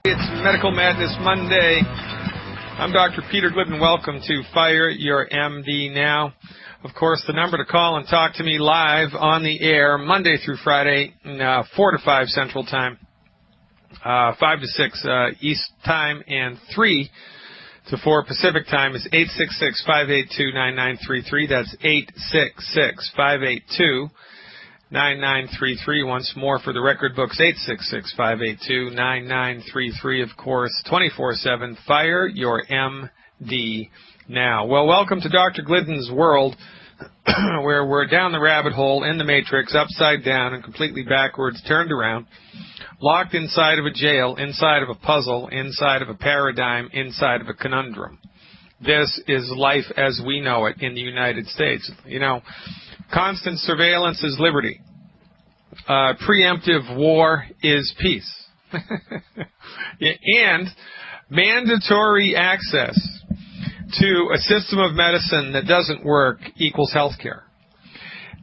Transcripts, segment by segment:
It's Medical Madness Monday. I'm Dr. Peter Glidden. Welcome to Fire Your MD Now. Of course, the number to call and talk to me live on the air Monday through Friday, 4 to 5 Central Time, 5 to 6 East Time, and 3 to 4 Pacific Time is 866-582-9933. That's 866-582-9933. Once more for the record books, 866-582-9933. Of course, 24/7. Fire your MD now. Well, welcome to Dr. Glidden's world, where we're down the rabbit hole, in the matrix, upside down and completely backwards, turned around, locked inside of a jail, inside of a puzzle, inside of a paradigm, inside of a conundrum. This is life as we know it in the United States. You know, constant surveillance is liberty. Preemptive war is peace. And mandatory access to a system of medicine that doesn't work equals health care.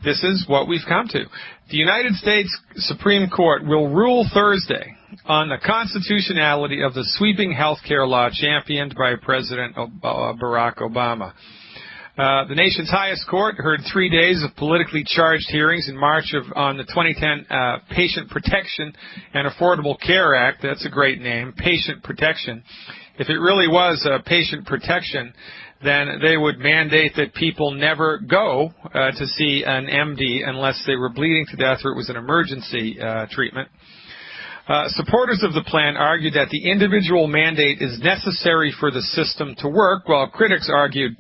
This is what we've come to. The United States Supreme Court will rule Thursday on the constitutionality of the sweeping health care law championed by President Barack Obama. The nation's highest court heard 3 days of politically charged hearings in March on the 2010 Patient Protection and Affordable Care Act. That's a great name, Patient Protection. If it really was patient protection, then they would mandate that people never go to see an MD unless they were bleeding to death or it was an emergency treatment. Supporters of the plan argued that the individual mandate is necessary for the system to work, while critics argued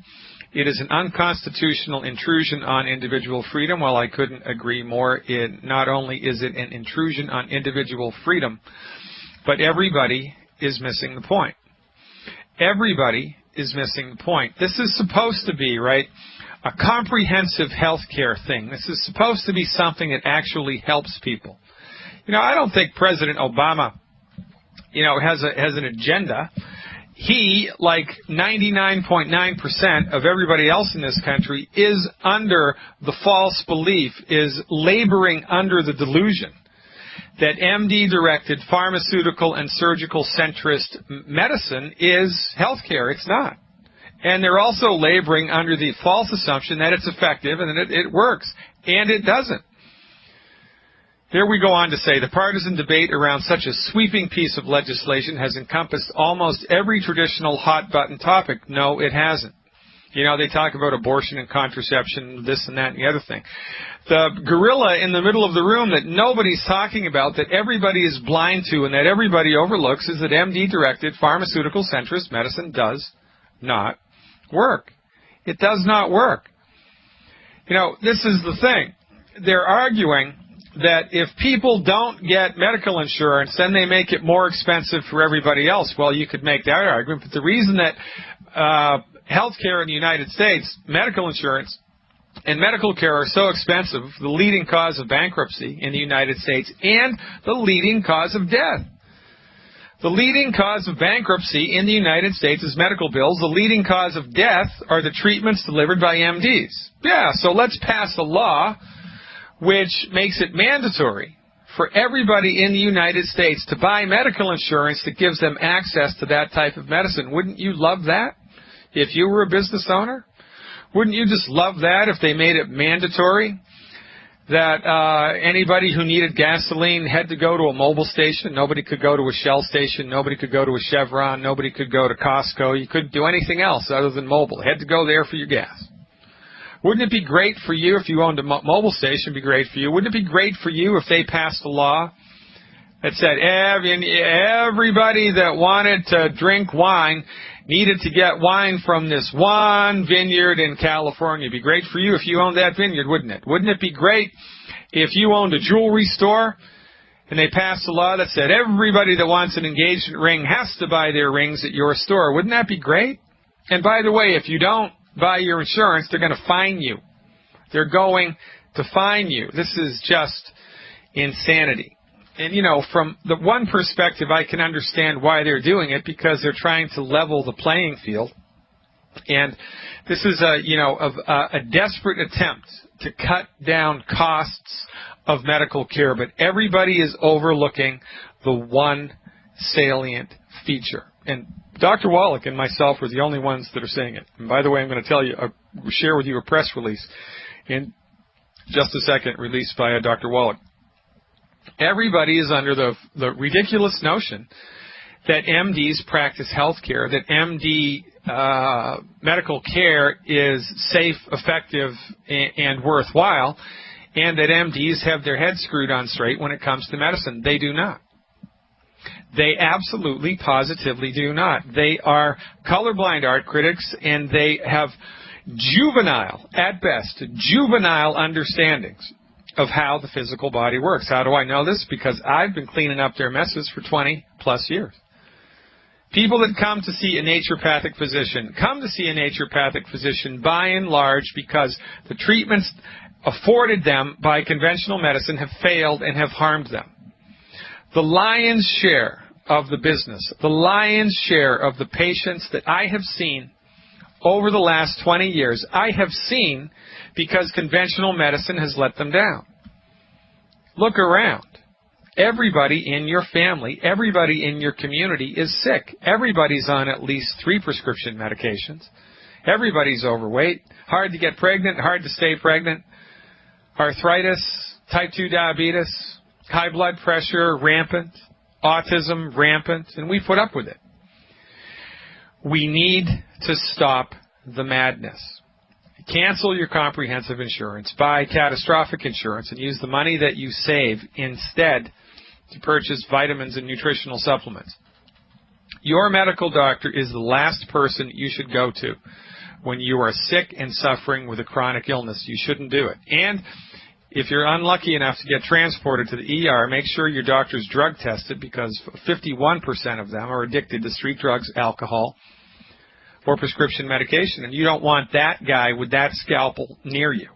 it is an unconstitutional intrusion on individual freedom. Well, I couldn't agree more. Not only is it an intrusion on individual freedom, but everybody is missing the point. Everybody is missing the point. This is supposed to be, right, a comprehensive health care thing. This is supposed to be something that actually helps people. You know, I don't think President Obama, has an agenda. He, like 99.9% of everybody else in this country, is under the false belief, is laboring under the delusion that MD-directed pharmaceutical and surgical centrist medicine is healthcare. It's not. And they're also laboring under the false assumption that it's effective and that it works. And it doesn't. Here we go on to say, the partisan debate around such a sweeping piece of legislation has encompassed almost every traditional hot-button topic. No, it hasn't. You know, they talk about abortion and contraception, this and that and the other thing. The gorilla in the middle of the room that nobody's talking about, that everybody is blind to and that everybody overlooks, is that MD-directed pharmaceutical centrist medicine does not work. It does not work. You know, this is the thing. They're arguing that if people don't get medical insurance, then they make it more expensive for everybody else. Well, you could make that argument, but the reason that health care in the United States, medical insurance and medical care are so expensive, the leading cause of bankruptcy in the United States and the leading cause of death. The leading cause of bankruptcy in the United States is medical bills. The leading cause of death are the treatments delivered by MDs. Yeah, so let's pass a law which makes it mandatory for everybody in the United States to buy medical insurance that gives them access to that type of medicine. Wouldn't you love that if you were a business owner? Wouldn't you just love that if they made it mandatory that anybody who needed gasoline had to go to a mobile station? Nobody could go to a Shell station. Nobody could go to a Chevron. Nobody could go to Costco. You couldn't do anything else other than mobile. Had to go there for your gas. Wouldn't it be great for you if you owned a mobile station? It'd be great for you. Wouldn't it be great for you if they passed a law that said everybody that wanted to drink wine needed to get wine from this one vineyard in California? It'd be great for you if you owned that vineyard, wouldn't it? Wouldn't it be great if you owned a jewelry store and they passed a law that said everybody that wants an engagement ring has to buy their rings at your store? Wouldn't that be great? And by the way, if you don't buy your insurance, they're going to fine you. They're going to fine you. This is just insanity. And, you know, from the one perspective, I can understand why they're doing it, because they're trying to level the playing field. And this is a desperate attempt to cut down costs of medical care, but everybody is overlooking the one salient feature. And Dr. Wallach and myself are the only ones that are saying it. And by the way, I'm going to tell you, share with you a press release in just a second, released by Dr. Wallach. Everybody is under the ridiculous notion that MDs practice healthcare, that MD medical care is safe, effective, and worthwhile, and that MDs have their heads screwed on straight when it comes to medicine. They do not. They absolutely, positively do not. They are colorblind art critics, and they have juvenile, at best, juvenile understandings of how the physical body works. How do I know this? Because I've been cleaning up their messes for 20 plus years. People that come to see a naturopathic physician come to see a naturopathic physician by and large because the treatments afforded them by conventional medicine have failed and have harmed them. The lion's share of the business, the lion's share of the patients that I have seen over the last 20 years, I have seen because conventional medicine has let them down. Look around. Everybody in your family, everybody in your community is sick. Everybody's on at least 3 prescription medications. Everybody's overweight, hard to get pregnant, hard to stay pregnant, arthritis, type 2 diabetes, high blood pressure, rampant, autism, rampant, and we put up with it. We need to stop the madness. Cancel your comprehensive insurance, buy catastrophic insurance, and use the money that you save instead to purchase vitamins and nutritional supplements. Your medical doctor is the last person you should go to when you are sick and suffering with a chronic illness. You shouldn't do it. And if you're unlucky enough to get transported to the ER, make sure your doctor's drug tested, because 51% of them are addicted to street drugs, alcohol, or prescription medication, and you don't want that guy with that scalpel near you.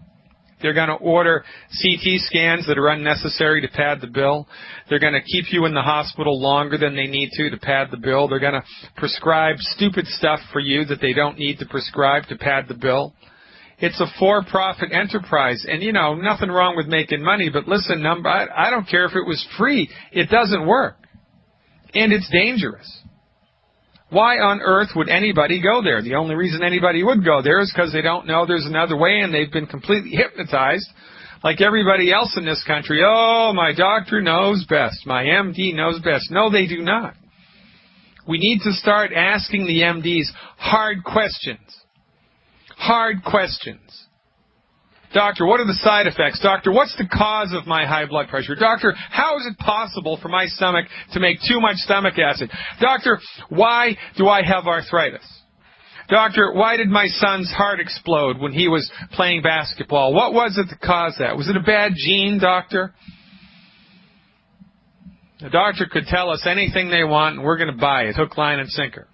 They're going to order CT scans that are unnecessary to pad the bill. They're going to keep you in the hospital longer than they need to pad the bill. They're going to prescribe stupid stuff for you that they don't need to prescribe to pad the bill. It's a for-profit enterprise, and, you know, nothing wrong with making money, but listen, I don't care if it was free. It doesn't work, and it's dangerous. Why on earth would anybody go there? The only reason anybody would go there is because they don't know there's another way, and they've been completely hypnotized, like everybody else in this country. Oh, my doctor knows best. My MD knows best. No, they do not. We need to start asking the MDs hard questions. Hard questions. Doctor, what are the side effects? Doctor, what's the cause of my high blood pressure? Doctor, how is it possible for my stomach to make too much stomach acid? Doctor, why do I have arthritis? Doctor, why did my son's heart explode when he was playing basketball? What was it that caused that? Was it a bad gene, doctor? The doctor could tell us anything they want, and we're going to buy it, hook, line, and sinker.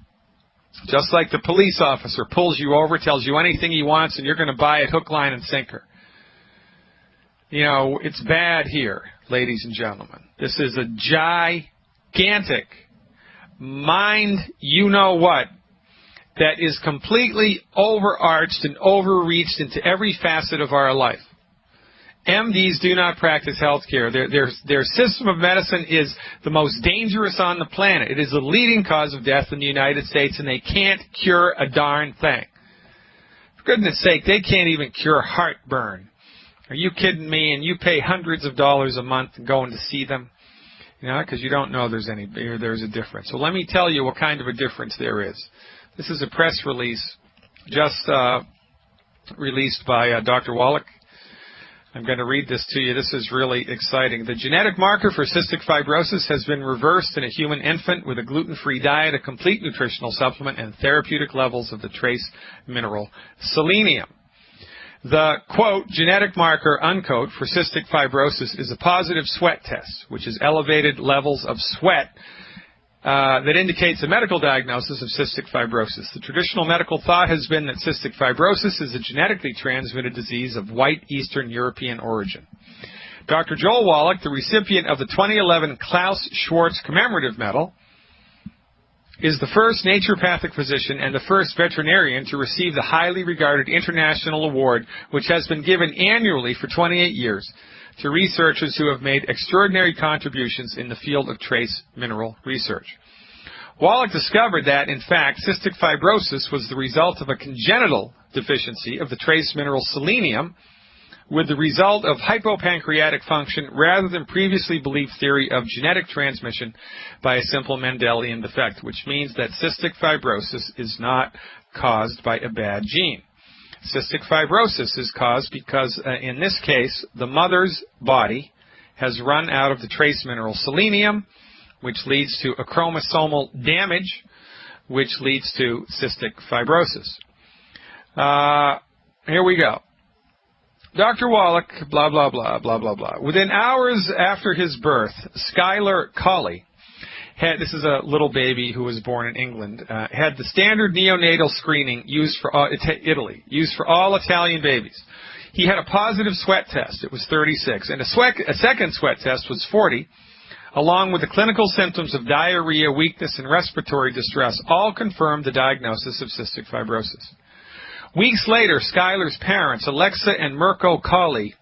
Just like the police officer pulls you over, tells you anything he wants, and you're going to buy it, hook, line, and sinker. You know, it's bad here, ladies and gentlemen. This is a gigantic mind, you-know-what, that is completely overarched and overreached into every facet of our life. MDs do not practice healthcare. Their system of medicine is the most dangerous on the planet. It is the leading cause of death in the United States, and they can't cure a darn thing. For goodness sake, they can't even cure heartburn. Are you kidding me? And you pay hundreds of dollars a month going to see them? You know, because you don't know there's a difference. So let me tell you what kind of a difference there is. This is a press release just released by Dr. Wallach. I'm going to read this to you. This is really exciting. The genetic marker for cystic fibrosis has been reversed in a human infant with a gluten-free diet, a complete nutritional supplement, and therapeutic levels of the trace mineral selenium. The, quote, genetic marker, unquote, for cystic fibrosis is a positive sweat test, which is elevated levels of sweat that indicates a medical diagnosis of cystic fibrosis. The traditional medical thought has been that cystic fibrosis is a genetically transmitted disease of white Eastern European origin. Dr. Joel Wallach, the recipient of the 2011 Klaus Schwartz Commemorative Medal, is the first naturopathic physician and the first veterinarian to receive the highly regarded international award, which has been given annually for 28 years to researchers who have made extraordinary contributions in the field of trace mineral research. Wallach discovered that, in fact, cystic fibrosis was the result of a congenital deficiency of the trace mineral selenium, with the result of hypopancreatic function rather than previously believed theory of genetic transmission by a simple Mendelian defect, which means that cystic fibrosis is not caused by a bad gene. Cystic fibrosis is caused because, in this case, the mother's body has run out of the trace mineral selenium, which leads to a chromosomal damage, which leads to cystic fibrosis. Here we go. Dr. Wallach, blah, blah, blah, blah, blah, blah. Within hours after his birth, Schuyler Colley this is a little baby who was born in England, had the standard neonatal screening used for Italy, used for all Italian babies. He had a positive sweat test. It was 36. And a second sweat test was 40, along with the clinical symptoms of diarrhea, weakness, and respiratory distress, all confirmed the diagnosis of cystic fibrosis. Weeks later, Schuyler's parents, Alexa and Mirko Colley,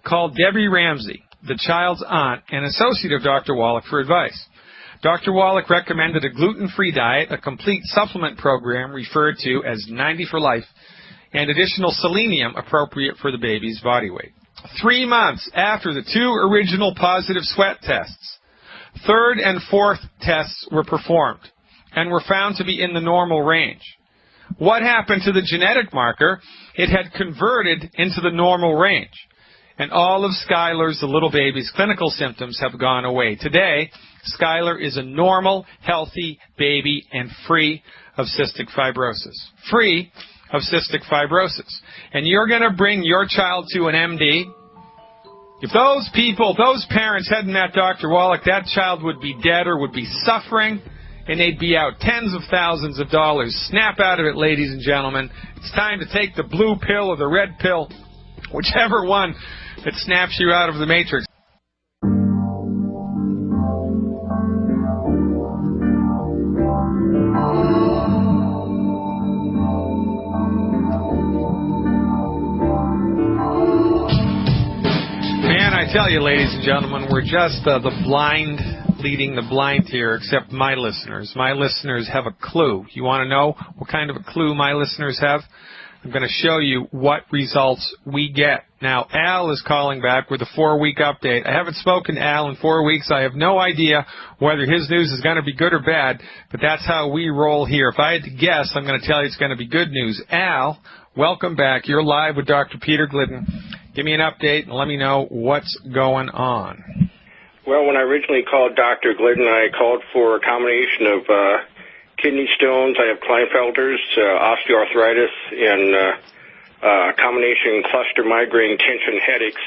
called Debbie Ramsey, the child's aunt and associate of Dr. Wallach, for advice. Dr. Wallach recommended a gluten-free diet, a complete supplement program referred to as 90 for Life, and additional selenium appropriate for the baby's body weight. 3 months after the 2 original positive sweat tests, 3rd and 4th tests were performed and were found to be in the normal range. What happened to the genetic marker? It had converted into the normal range. And all of Schuyler's, the little baby's, clinical symptoms have gone away. Today, Schuyler is a normal, healthy baby and free of cystic fibrosis. Free of cystic fibrosis. And you're going to bring your child to an MD. If those people, those parents hadn't met Dr. Wallach, that child would be dead or would be suffering, and they'd be out tens of thousands of dollars. Snap out of it, ladies and gentlemen. It's time to take the blue pill or the red pill, whichever one that snaps you out of the matrix. Man, I tell you, ladies and gentlemen, we're just the blind leading the blind here, except my listeners. My listeners have a clue. You want to know what kind of a clue my listeners have? I'm going to show you what results we get. Now, Al is calling back with a 4-week update. I haven't spoken to Al in 4 weeks. I have no idea whether his news is going to be good or bad, but that's how we roll here. If I had to guess, I'm going to tell you it's going to be good news. Al, welcome back. You're live with Dr. Peter Glidden. Give me an update and let me know what's going on. Well, when I originally called Dr. Glidden, I called for a combination of kidney stones. I have Klinefelter's, osteoarthritis, and combination cluster migraine tension headaches.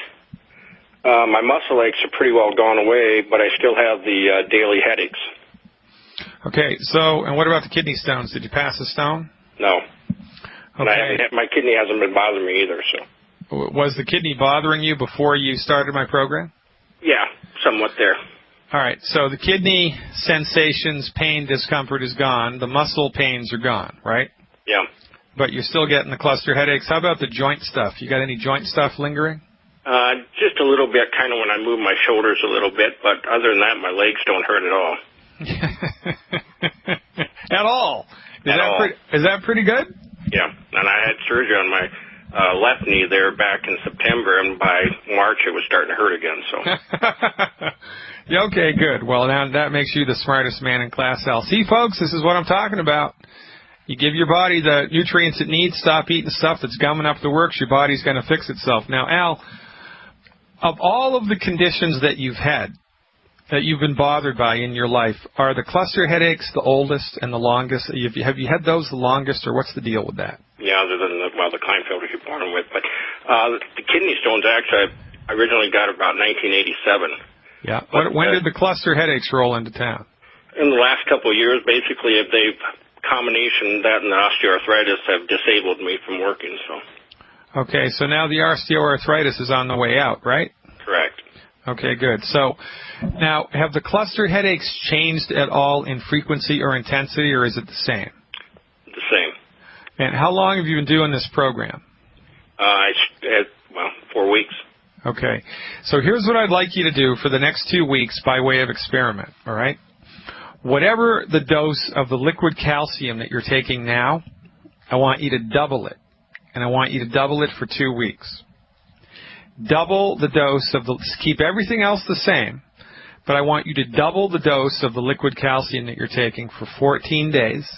My muscle aches are pretty well gone away, but I still have the daily headaches. Okay, so, and what about the kidney stones? Did you pass a stone? No. Okay. And my kidney hasn't been bothering me either, so. Was the kidney bothering you before you started my program? Yeah, somewhat there. All right, so the kidney sensations, pain, discomfort is gone. The muscle pains are gone, right? Yeah. But you're still getting the cluster headaches. How about the joint stuff? You got any joint stuff lingering? Just a little bit, kind of when I move my shoulders a little bit, but other than that, my legs don't hurt at all. At all? Is that pretty good? Yeah, and I had surgery on my left knee there back in September, and by March it was starting to hurt again. So. Okay, good. Well, now that makes you the smartest man in class, Al. See, folks, this is what I'm talking about. You give your body the nutrients it needs, stop eating stuff that's gumming up the works, your body's going to fix itself. Now, Al, of all of the conditions that you've had, that you've been bothered by in your life, are the cluster headaches the oldest and the longest? Have you had those the longest, or what's the deal with that? Yeah, other than the Klinefelter you're born with. But the kidney stones, actually, I originally got about 1987. Yeah. When did the cluster headaches roll into town? In the last couple of years, basically, they've combination that and the osteoarthritis have disabled me from working. So. Okay, so now the osteoarthritis is on the way out, right? Correct. Okay, good. So now, have the cluster headaches changed at all in frequency or intensity, or is it the same? The same. And how long have you been doing this program? 4 weeks. Okay. So here's what I'd like you to do for the next 2 weeks by way of experiment, all right? Whatever the dose of the liquid calcium that you're taking now, I want you to double it. And I want you to double it for 2 weeks. Double the dose of the, keep everything else the same, but I want you to double the dose of the liquid calcium that you're taking for 14 days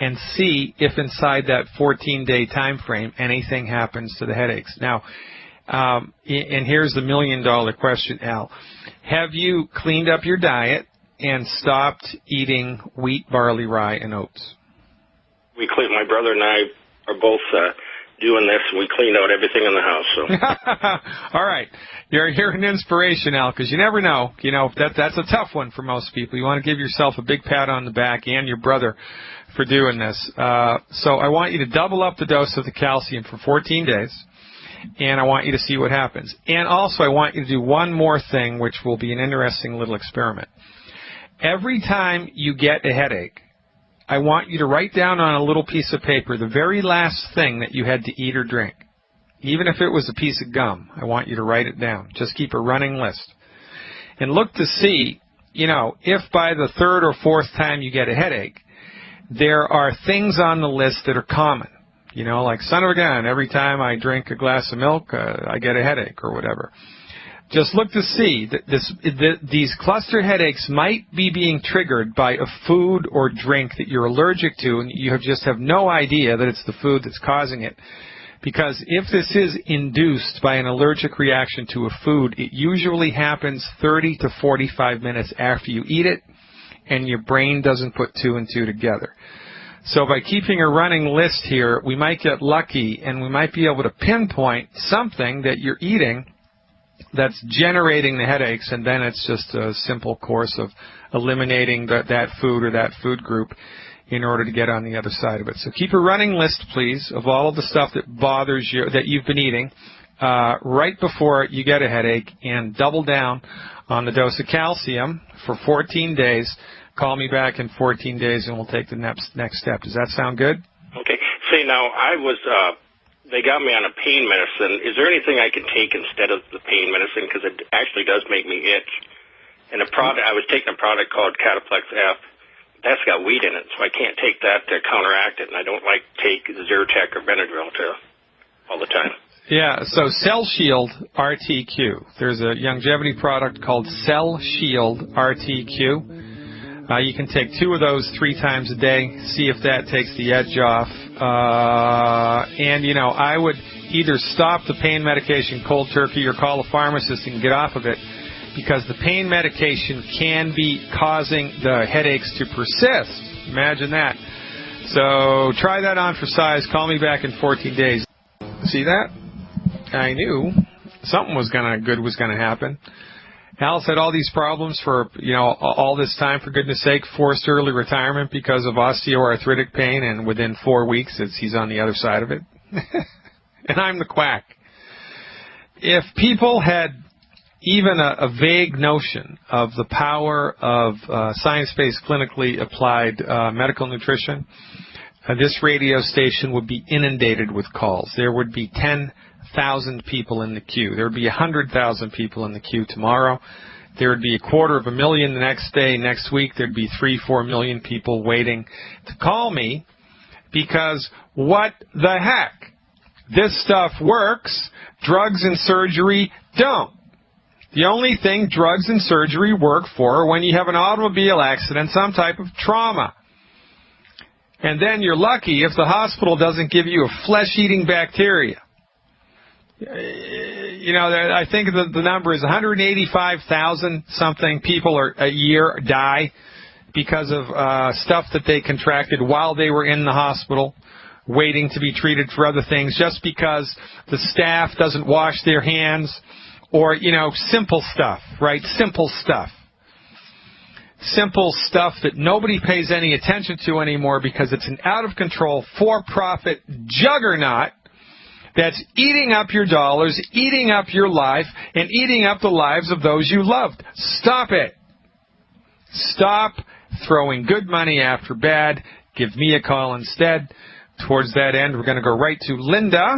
and see if inside that 14-day time frame anything happens to the headaches. Now, and here's the million-dollar question, Al. Have you cleaned up your diet and stopped eating wheat, barley, rye, and oats? My brother and I are both doing this, and we cleaned out everything in the house. So. All right. You're an inspiration, Al, because you never know. You know, that's a tough one for most people. You want to give yourself a big pat on the back and your brother for doing this. So I want you to double up the dose of the calcium for 14 days, and I want you to see what happens. And also I want you to do one more thing, which will be an interesting little experiment. Every time you get a headache, I want you to write down on a little piece of paper the very last thing that you had to eat or drink. Even if it was a piece of gum, I want you to write it down. Just keep a running list. And look to see, you know, if by the third or fourth time you get a headache, there are things on the list that are common. You know, like, son of a gun, every time I drink a glass of milk, I get a headache or whatever. Just look to see that these cluster headaches might be being triggered by a food or drink that you're allergic to, and you just have no idea that it's the food that's causing it. Because if this is induced by an allergic reaction to a food, it usually happens 30 to 45 minutes after you eat it, and your brain doesn't put 2 and 2 together. So by keeping a running list here, we might get lucky, and we might be able to pinpoint something that you're eating that's generating the headaches, and then it's just a simple course of eliminating that food or that food group in order to get on the other side of it. So keep a running list, please, of all of the stuff that bothers you, that you've been eating, right before you get a headache, and double down on the dose of calcium for 14 days. Call me back in 14 days, and we'll take the next step. Does that sound good? Okay. See, now, they got me on a pain medicine. Is there anything I can take instead of the pain medicine? Because it actually does make me itch. And I was taking a product called Cataplex F. That's got weed in it, so I can't take that to counteract it. And I don't like take Zyrtec or Benadryl all the time. Yeah, so Cell Shield RTQ. There's a longevity product called Cell Shield RTQ. You can take 2 of those 3 times a day, see if that takes the edge off. And, you know, I would either stop the pain medication cold turkey or call a pharmacist and get off of it, because the pain medication can be causing the headaches to persist. Imagine that. So try that on for size. Call me back in 14 days. See that? I knew something good was gonna happen. Al's had all these problems for, you know, all this time, for goodness sake, forced early retirement because of osteoarthritic pain, and within 4 weeks he's on the other side of it. And I'm the quack. If people had even a vague notion of the power of science-based, clinically applied medical nutrition, this radio station would be inundated with calls. There would be 10,000 people in the queue. There would be 100,000 people in the queue tomorrow. There would be 250,000 the next day. Next week, there'd be 3-4 million people waiting to call me, because what the heck? This stuff works. Drugs and surgery don't. The only thing drugs and surgery work for are when you have an automobile accident, some type of trauma. And then you're lucky if the hospital doesn't give you a flesh-eating bacteria. You know, I think the number is 185,000 something people a year die because of stuff that they contracted while they were in the hospital, waiting to be treated for other things, just because the staff doesn't wash their hands, or, you know, simple stuff, right? Simple stuff. Simple stuff that nobody pays any attention to anymore, because it's an out-of-control, for-profit juggernaut that's eating up your dollars, eating up your life, and eating up the lives of those you loved. Stop it. Stop throwing good money after bad. Give me a call instead. Towards that end, we're going to go right to Linda.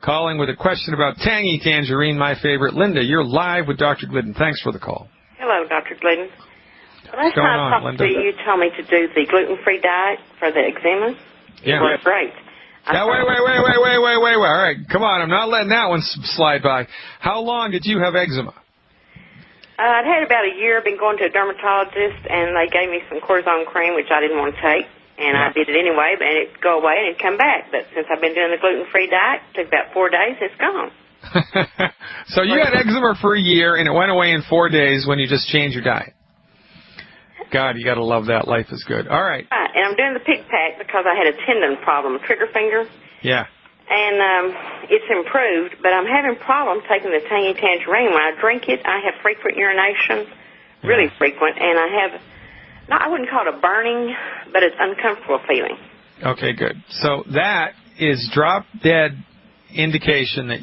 calling with a question about tangy tangerine, my favorite. Linda, you're live with Dr. Glidden. Thanks for the call. Hello, Dr. Glidden. What's going on, Linda? You told me to do the gluten-free diet for the eczema. Yeah. It was great. Now, wait. All right, come on. I'm not letting that one slide by. How long did you have eczema? I'd had about a year. I've been going to a dermatologist, and they gave me some cortisone cream, which I didn't want to take, and I did it anyway, and it'd go away and it'd come back. But since I've been doing the gluten-free diet, it took about 4 days, it's gone. So you had eczema for a year, and it went away in 4 days when you just changed your diet. God, you got to love that. Life is good. All right. And I'm doing the pig pack because I had a tendon problem, a trigger finger. Yeah. And it's improved, but I'm having problems taking the tangy tangerine. When I drink it, I have frequent urination, really frequent, and I have, I wouldn't call it a burning, but it's uncomfortable feeling. Okay, good. So that is drop-dead indication that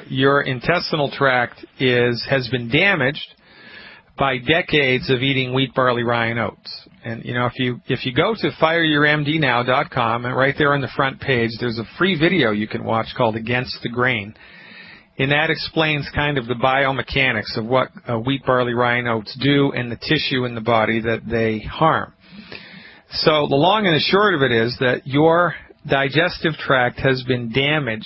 your intestinal tract has been damaged by decades of eating wheat, barley, rye, and oats. And, you know, if you go to fireyourmdnow.com, and right there on the front page, there's a free video you can watch called Against the Grain. And that explains kind of the biomechanics of what wheat, barley, rye, and oats do and the tissue in the body that they harm. So the long and the short of it is that your digestive tract has been damaged,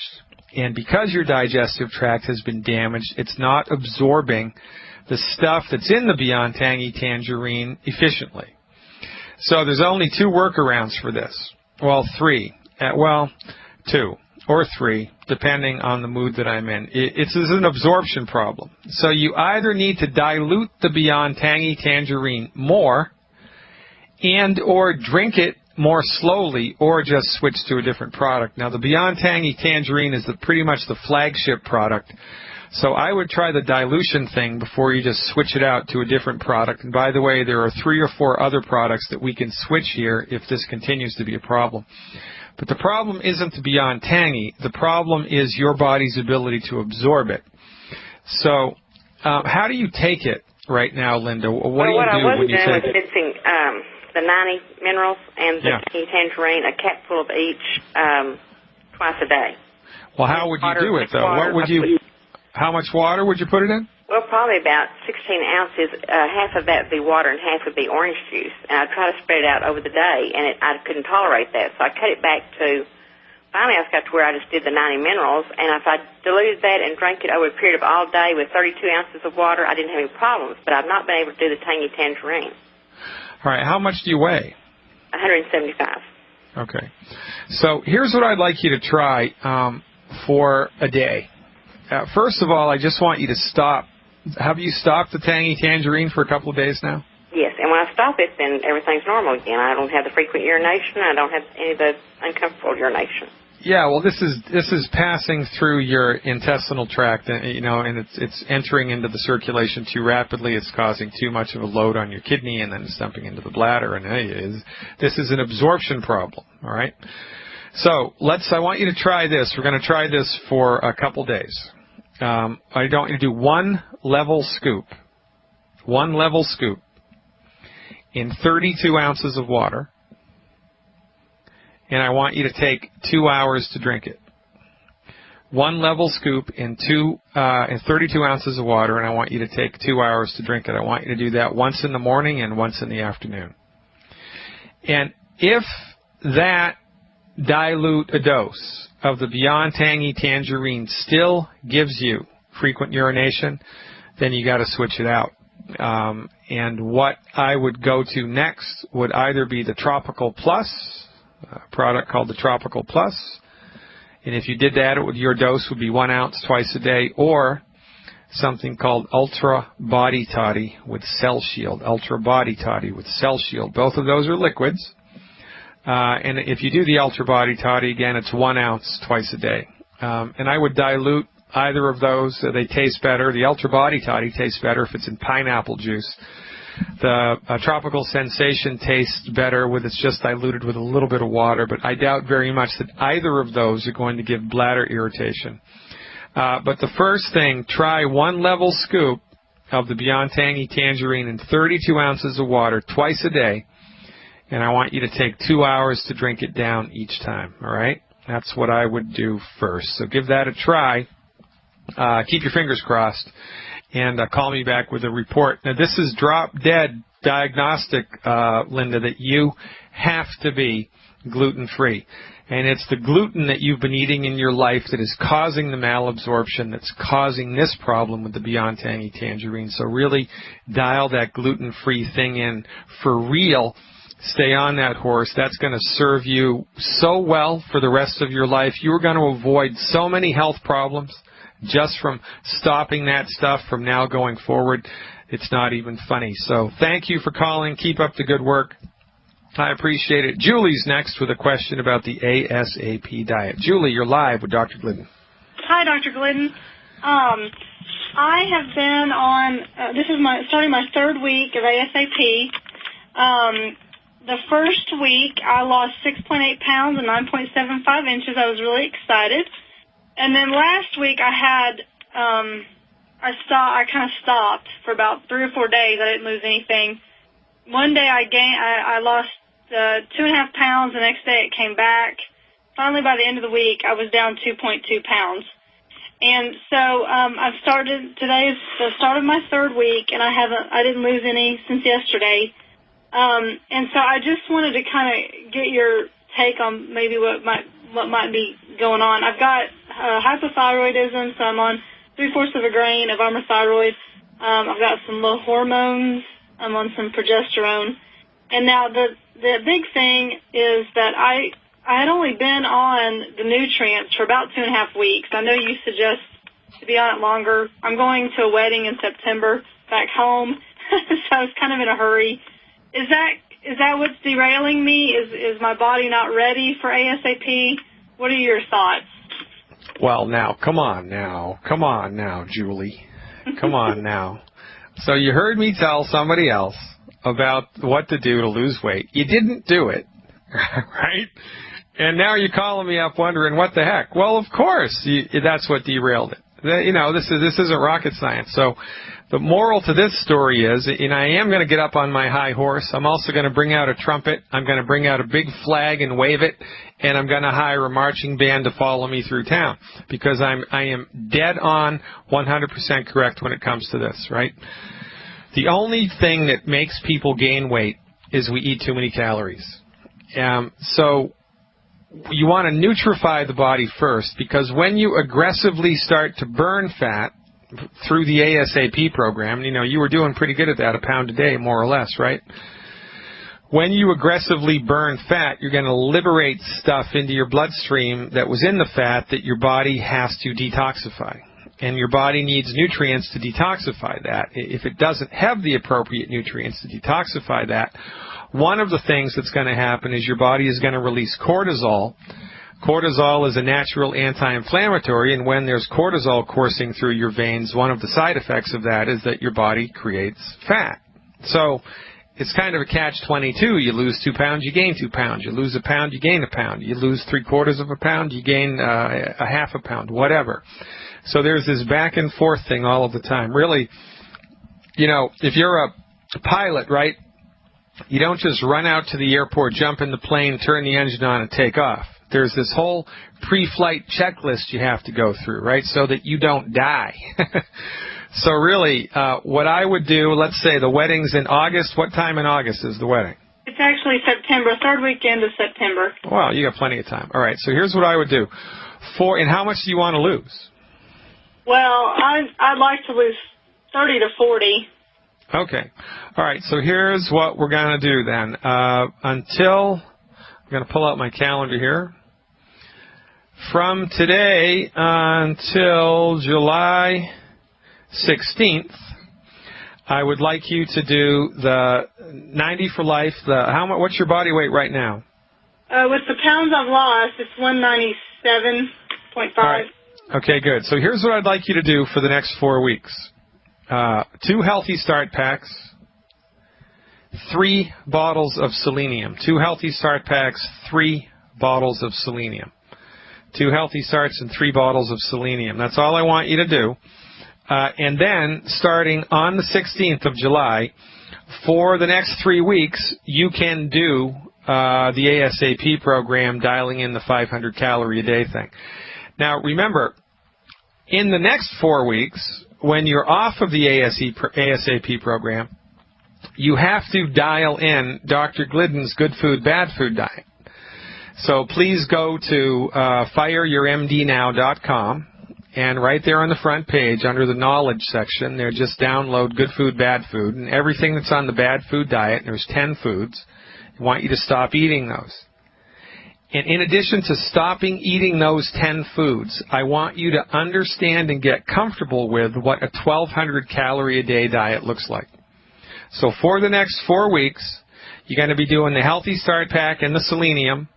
and because your digestive tract has been damaged, it's not absorbing the stuff that's in the Beyond Tangy Tangerine efficiently. So there's only 2 workarounds for this. Well, 3. Well, 2 or 3, depending on the mood that I'm in. It's an absorption problem. So you either need to dilute the Beyond Tangy Tangerine more and or drink it more slowly, or just switch to a different product. Now, the Beyond Tangy Tangerine is pretty much the flagship product. So I would try the dilution thing before you just switch it out to a different product. And by the way, there are 3 or 4 other products that we can switch here if this continues to be a problem. But the problem isn't the Beyond Tangy. The problem is your body's ability to absorb it. So how do you take it right now, Linda? What do you do when you take it? What I was doing was mixing the 90 minerals and the tangerine, a capful of each, twice a day. Well, how would you do it, though? How much water would you put it in? Well, probably about 16 ounces. Half of that would be water and half would be orange juice. And I try to spread it out over the day, and I couldn't tolerate that. So I cut it back to, finally I got to where I just did the 90 minerals. And if I diluted that and drank it over a period of all day with 32 ounces of water, I didn't have any problems. But I've not been able to do the tangy tangerine. All right. How much do you weigh? 175. Okay. So here's what I'd like you to try for a day. First of all, I just want you to stop. Have you stopped the tangy tangerine for a couple of days now? Yes, and when I stop it, then everything's normal again. I don't have the frequent urination. I don't have any of the uncomfortable urination. Yeah, well, this is passing through your intestinal tract, and it's entering into the circulation too rapidly. It's causing too much of a load on your kidney, and then it's dumping into the bladder. And this is an absorption problem. All right. So I want you to try this. We're going to try this for a couple days. I want you to do 1 level scoop in 32 ounces of water, and I want you to take 2 hours to drink it. 1 level scoop in 32 ounces of water, and I want you to take 2 hours to drink it. I want you to do that once in the morning and once in the afternoon. And if that dilute a dose of the Beyond Tangy Tangerine still gives you frequent urination, then you got to switch it out. And what I would go to next would either be the Tropical Plus, a product called the Tropical Plus, and if you did that, your dose would be 1 ounce twice a day, or something called Ultra Body Toddy with Cell Shield. Ultra Body Toddy with Cell Shield. Both of those are liquids. And if you do the Ultra Body Toddy, again, it's 1 ounce twice a day. And I would dilute either of those. They taste better. The Ultra Body Toddy tastes better if it's in pineapple juice. The Tropical Sensation tastes better with it's just diluted with a little bit of water, but I doubt very much that either of those are going to give bladder irritation. But the first thing, try 1 level scoop of the Beyond Tangy Tangerine in 32 ounces of water twice a day. And I want you to take 2 hours to drink it down each time, all right? That's what I would do first. So give that a try. Keep your fingers crossed, and call me back with a report. Now, this is drop-dead diagnostic, Linda, that you have to be gluten-free. And it's the gluten that you've been eating in your life that is causing the malabsorption, that's causing this problem with the Beyond Tangy Tangerine. So really dial that gluten-free thing in for real. Stay on that horse. That's going to serve you so well for the rest of your life. You're going to avoid so many health problems just from stopping that stuff from now going forward. It's not even funny. So thank you for calling. Keep up the good work. I appreciate it. Julie's next with a question about the ASAP diet. Julie, you're live with Dr. Glidden. Hi, Dr. Glidden. I have been on, this is starting my third week of ASAP. The first week, I lost 6.8 pounds and 9.75 inches. I was really excited. And then last week, I kind of stopped for about 3 or 4 days. I didn't lose anything. One day I lost 2.5 pounds. The next day it came back. Finally, by the end of the week, I was down 2.2 pounds. And so I've started. Today is the start of my third week, and I didn't lose any since yesterday. And so I just wanted to kind of get your take on maybe what might be going on. I've got hypothyroidism, so I'm on 3/4 of a grain of Armour-thyroid. I've got some low hormones. I'm on some progesterone. And now the big thing is that I had only been on the nutrients for about 2.5 weeks. I know you suggest to be on it longer. I'm going to a wedding in September back home, so I was kind of in a hurry. Is that what's derailing me? Is my body not ready for ASAP? What are your thoughts? Well, now, come on now, Julie. Come on now. So you heard me tell somebody else about what to do to lose weight. You didn't do it, right? And now you're calling me up wondering what the heck. Well, of course, that's what derailed it. This isn't rocket science. So the moral to this story is, and I am going to get up on my high horse. I'm also going to bring out a trumpet. I'm going to bring out a big flag and wave it, and I'm going to hire a marching band to follow me through town, because I am dead on 100% correct when it comes to this, right? The only thing that makes people gain weight is we eat too many calories. So you want to nutrify the body first, because when you aggressively start to burn fat through the ASAP program, you were doing pretty good at that, 1 pound a day, more or less, right? When you aggressively burn fat, you're going to liberate stuff into your bloodstream that was in the fat that your body has to detoxify. And your body needs nutrients to detoxify that. If it doesn't have the appropriate nutrients to detoxify that, one of the things that's going to happen is your body is going to release cortisol. Cortisol is a natural anti-inflammatory, and when there's cortisol coursing through your veins, one of the side effects of that is that your body creates fat. So it's kind of a catch-22. You lose 2 pounds, you gain 2 pounds. You lose 1 pound, you gain 1 pound. You lose 3/4 of a pound, you gain a 1/2 pound, whatever. So there's this back and forth thing all of the time. Really, if you're a pilot, right, you don't just run out to the airport, jump in the plane, turn the engine on, and take off. There's this whole pre-flight checklist you have to go through, right, so that you don't die. So really, what I would do, let's say the wedding's in August. What time in August is the wedding? It's actually September, third weekend of September. Well, you got plenty of time. All right, so here's what I would do. And how much do you want to lose? Well, I'd like to lose 30 to 40. Okay. All right, so here's what we're going to do then. I'm going to pull out my calendar here. From today until July 16th, I would like you to do the 90 for life. What's your body weight right now? With the pounds I've lost, it's 197.5. All right. Okay, good. So here's what I'd like you to do for the next 4 weeks. 2 healthy start packs, 3 bottles of selenium. 2 healthy start packs, 3 bottles of selenium. 2 healthy starts and 3 bottles of selenium. That's all I want you to do. And then, starting on the 16th of July, for the next 3 weeks, you can do the ASAP program, dialing in the 500 calorie a day thing. Now, remember, in the next 4 weeks, when you're off of the ASAP program, you have to dial in Dr. Glidden's Good Food, Bad Food diet. So please go to fireyourmdnow.com, and right there on the front page, under the knowledge section, there, just download Good Food, Bad Food, and everything that's on the bad food diet, and there's 10 foods. I want you to stop eating those. And in addition to stopping eating those 10 foods, I want you to understand and get comfortable with what a 1,200 calorie a day diet looks like. So for the next 4 weeks, you're going to be doing the Healthy Start Pack and the selenium,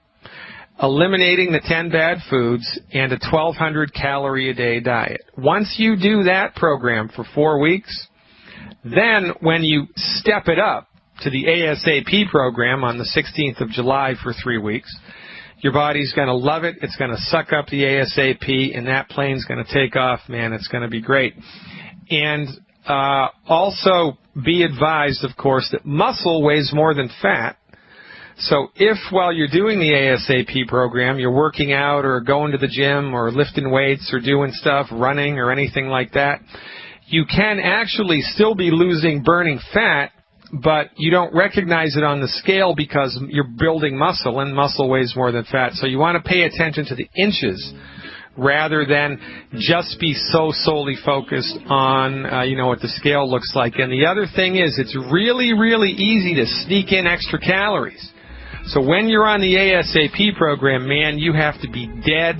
eliminating the 10 bad foods, and a 1,200 calorie a day diet. Once you do that program for 4 weeks, then when you step it up to the ASAP program on the 16th of July for 3 weeks, your body's going to love it. It's going to suck up the ASAP, and that plane's going to take off, man. It's going to be great. And also be advised, of course, that muscle weighs more than fat. So if while you're doing the ASAP program, you're working out or going to the gym or lifting weights or doing stuff, running or anything like that, you can actually still be burning fat, but you don't recognize it on the scale because you're building muscle, and muscle weighs more than fat. So you want to pay attention to the inches rather than just be so solely focused on, what the scale looks like. And the other thing is, it's really, really easy to sneak in extra calories. So when you're on the ASAP program, man, you have to be dead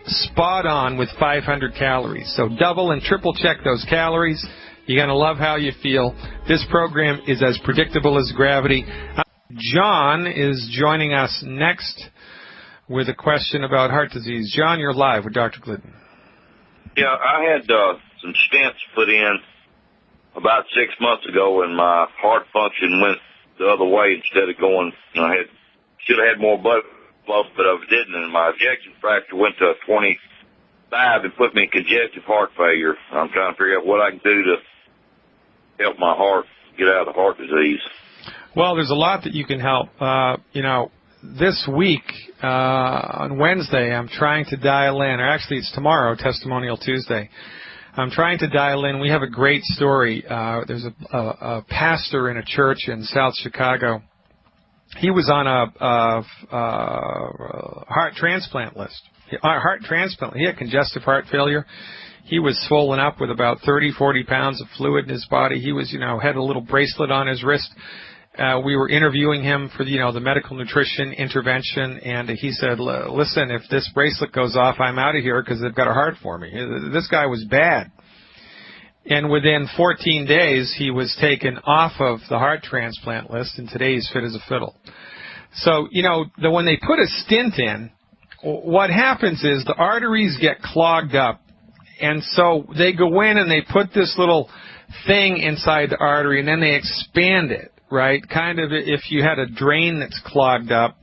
spot on with 500 calories. So double and triple check those calories. You're going to love how you feel. This program is as predictable as gravity. John is joining us next with a question about heart disease. John, you're live with Dr. Glidden. Yeah, I had some stents put in about 6 months ago, and my heart function went the other way instead of going. Should have had more blood flow, but I didn't, and my ejection fraction went to 25 and put me in congestive heart failure. I'm trying to figure out what I can do to help my heart get out of the heart disease. Well, there's a lot that you can help. This week, on Wednesday, I'm trying to dial in, or actually it's tomorrow, Testimonial Tuesday. I'm trying to dial in. We have a great story. There's a pastor in a church in South Chicago. He was on a heart transplant list. He had congestive heart failure. He was swollen up with about 30, 40 pounds of fluid in his body. He was, had a little bracelet on his wrist. We were interviewing him for, the medical nutrition intervention, and he said, listen, if this bracelet goes off, I'm out of here because they've got a heart for me. This guy was bad. And within 14 days, he was taken off of the heart transplant list, and today he's fit as a fiddle. So, when they put a stent in, what happens is the arteries get clogged up, and so they go in and they put this little thing inside the artery, and then they expand it, right? Kind of if you had a drain that's clogged up,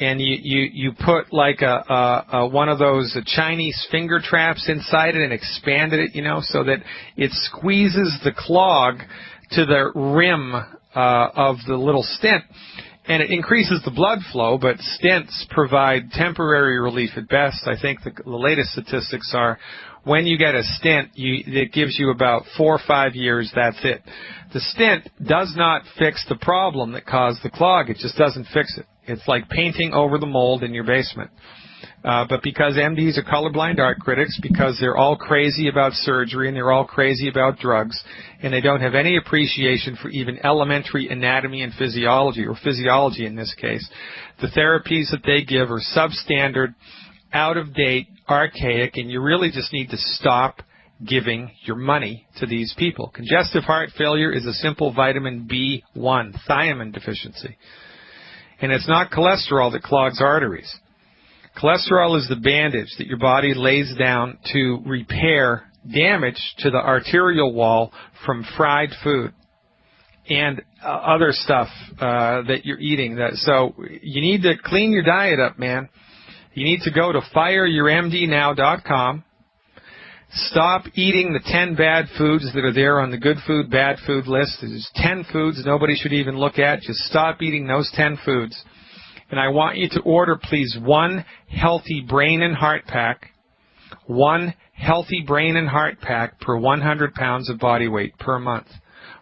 and you put like a one of those Chinese finger traps inside it and expanded it, so that it squeezes the clog to the rim of the little stent, and it increases the blood flow, but stents provide temporary relief at best. I think the latest statistics are when you get a stent, it gives you about 4 or 5 years, that's it. The stent does not fix the problem that caused the clog. It just doesn't fix it. It's like painting over the mold in your basement. But because MDs are colorblind art critics, because they're all crazy about surgery and they're all crazy about drugs, and they don't have any appreciation for even elementary anatomy and physiology, or physiology in this case, the therapies that they give are substandard, out of date, archaic, and you really just need to stop giving your money to these people. Congestive heart failure is a simple vitamin B1, thiamine deficiency. And it's not cholesterol that clogs arteries. Cholesterol is the bandage that your body lays down to repair damage to the arterial wall from fried food and other stuff that you're eating. So you need to clean your diet up, man. You need to go to fireyourmdnow.com. Stop eating the 10 bad foods that are there on the good food, bad food list. There's 10 foods nobody should even look at. Just stop eating those 10 foods. And I want you to order, please, 1 healthy brain and heart pack. 1 healthy brain and heart pack per 100 pounds of body weight per month.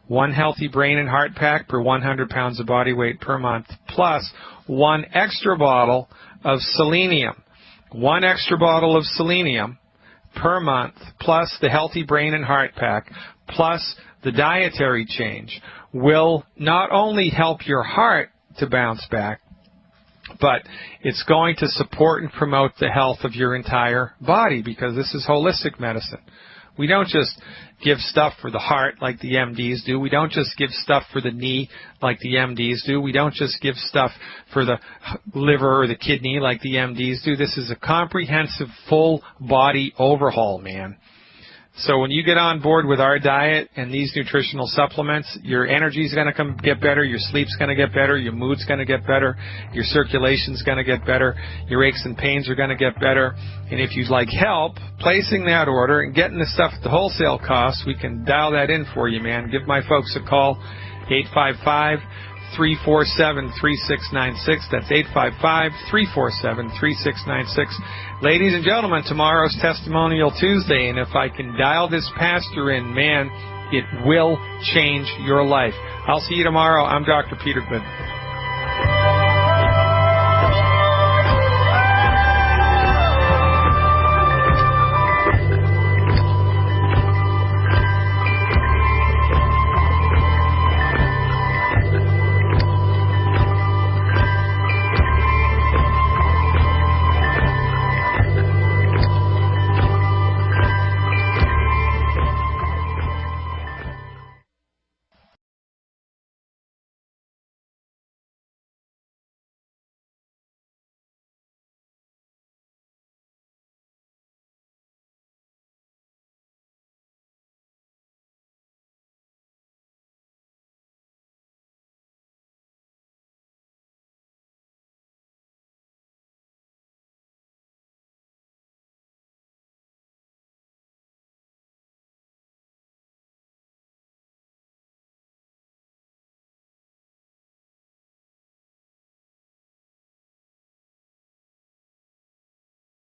1 healthy brain and heart pack per 100 pounds of body weight per month, plus 1 extra bottle of selenium. 1 extra bottle of selenium per month, plus the healthy brain and heart pack, plus the dietary change, will not only help your heart to bounce back, but it's going to support and promote the health of your entire body, because this is holistic medicine. We don't just give stuff for the heart like the MDs do. We don't just give stuff for the knee like the MDs do. We don't just give stuff for the liver or the kidney like the MDs do. This is a comprehensive full body overhaul, man. So when you get on board with our diet and these nutritional supplements, your energy's going to get better, your sleep's going to get better, your mood's going to get better, your circulation's going to get better, your aches and pains are going to get better. And if you'd like help placing that order and getting the stuff at the wholesale cost, we can dial that in for you, man. Give my folks a call, 855-347-3696. That's 855-347-3696. Ladies and gentlemen, tomorrow's Testimonial Tuesday, and if I can dial this pastor in, man, it will change your life. I'll see you tomorrow. I'm Dr. Peter Glidden.